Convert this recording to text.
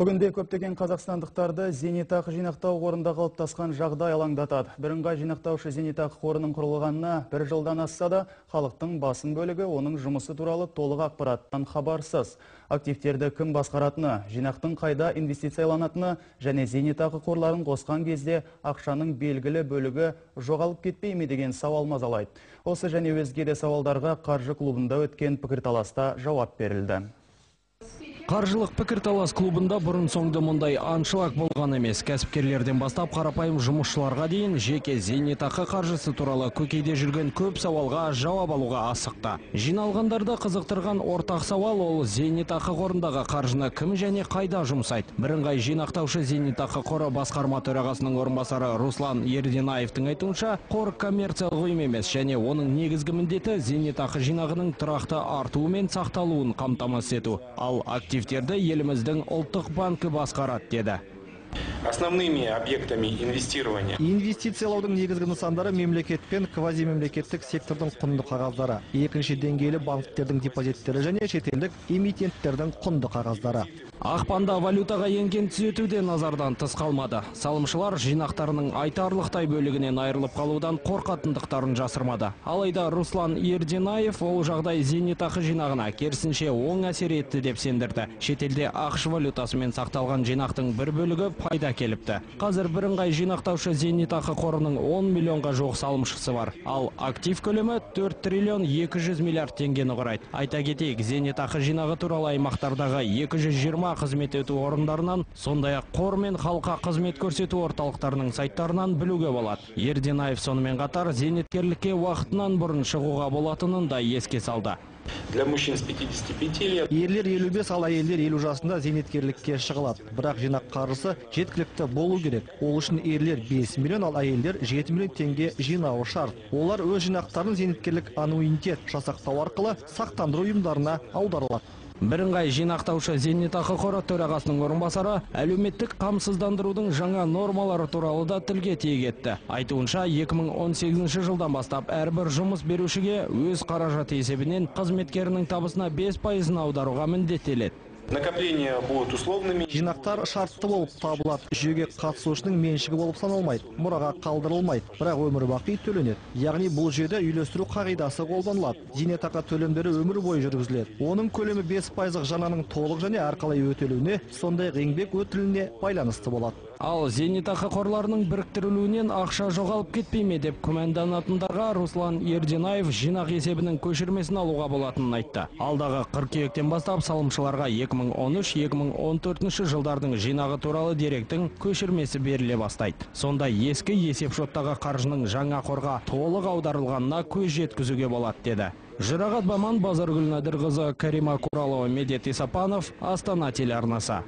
Бүгінде көптеген қазақстандықтарды зейнетақы жинақтау қорында қалыптасқан жағдай алаңдатады. Бірыңғай жинақтаушы зейнетақы қорының құрылғанына бір жылдан асса да, халықтың басым бөлігі оның жұмысы туралы толық ақпараттан хабарсыз. Активтерді кім басқаратыны, жинақтың қайда инвестицияланатыны және зейнетақы қорларын қосқан кезде ақшаның белгілі бөлігі жоғалып кетпей ме деген сауал мазалайды. Осы және өзге де сауалдарға қаржы клубында өткен пікірталаста жауап берілді. Қаржылық пікірталас клубында бұрын соңды мұндай аншылық болған емес. Кәсіпкерлерден бастап қарапайым жұмысшыларға дейін жеке зейнетақы қаржысы туралы көкейде жүрген көп сауалға жауап алуға асықты. Жиналғандарды қызықтырған ортақ сауал ол зейнетақы қорындағы қаржыны кім және қайда жұмсайды. Бірыңғай жинақтаушы зейнетақы қоры басқарма төрағасының орынбасары Руслан Ерденаевтың айтуынша, қор коммерциялық ұйым емес және оның негізгі міндеті зейнетақы жинағының тұрақты артуы мен сақталуын қамтамасыз ету. Ал активтерді еліміздің ұлттық банкі басқарады деді. Основными объектами инвестирования. Инвестициялаудың негізгі нысандары мемлекет пен квазимемлекеттік сектордың құнды қағаздары, екінші деңгейлі банктердің депозиттері және шетелдік эмитенттердің құнды қағаздары. Ақпанда валютаға енген түзету де назардан тыс қалмады. Салымшылар жинақтарының айтарлықтай бөлігінен айырылып қалудан қорқатындықтарын жасырмады. Алайда Руслан Ерденаев ол жағдай зейнетақы жинағына керісінше оң әсер етті деп сендірді. Шетелде ақш валютасымен сақталған жинақтың бір бөлігі пайда келіпті. Қазір бірыңғай жинақтаушы зейнетақы қорының 10 миллионға жоқ салымшысы бар. Ал актив көлемі 4 триллион 200 миллиард теңгені құрайды. Айта кетейік, зейнетақы жинағы туралы аймақтардағы 220 қызмет ету орындарынан, сондай-ақ қор мен халыққа қызмет көрсету орталықтарының сайттарынан білуге болады. Ерденаев сонымен қатар зейнеткерлікке уақытынан бұрын шығуға болатынын да еске салды. Для мужчин с 55 лет. Ерлер 55, ал әйелдер 50 жасында зейнеткерлікке шығылады. Бірақ жинақ қаржысы жеткілікті болу керек. Ол үшін ерлер 5 миллион, ал әйелдер 7 миллион теңге жинауы шарт. Олар өз жинақтарын зейнеткерлік аннуитет жасақтау арқылы сақтандыру ұйымдарына аударылады. Бірыңғай жинақтаушы зейнетақы қоры төрағасының орынбасары әлеуметтік қамсыздандырудың жаңа нормалары туралы да тілге тиек етті. Айтуынша 2018 жылдан бастап әрбір жұмыс берушіге өз қаражаты есебінен қызметкерінің табысына 5% аударуға міндеттеледі. Накопления будут условными. Жинақтар шартты болып табылады. Жүйеге қатысушының меншігі болып саналмайды, мұраға қалдырылмайды, бірақ өмір бақи төленеді. Яғни бұл жүйеде үйлестіру қағидасы қолданылады. Зейнетақы төлемдері өмір бойы жүргізіледі. Оның көлемі 5% жананың толық және әрқалай өтелуіне, сондай-ақ еңбек өтіліне байланысты болады. Ал зейнетақы қорларының біріктірілуінен ақша жоғалып кетпей ме деп күмәнданатындарға Руслан Ерденаев жинақ есебінің көшірмесін алуға болатынын айтты. Алдағы қыркүйектен бастап салымшыларға 2013-2014 жылдардың жинағы туралы деректің көшірмесі беріле бастайды. Сонда ескі есепшоттағы қаржының жаңа қорға толық аударылғанына көз жеткізуге болады деді. Жұрағат Баман, Базаргүл Надырқызы, Карима Куралова, Медет Исапанов, Астана телеарнасы.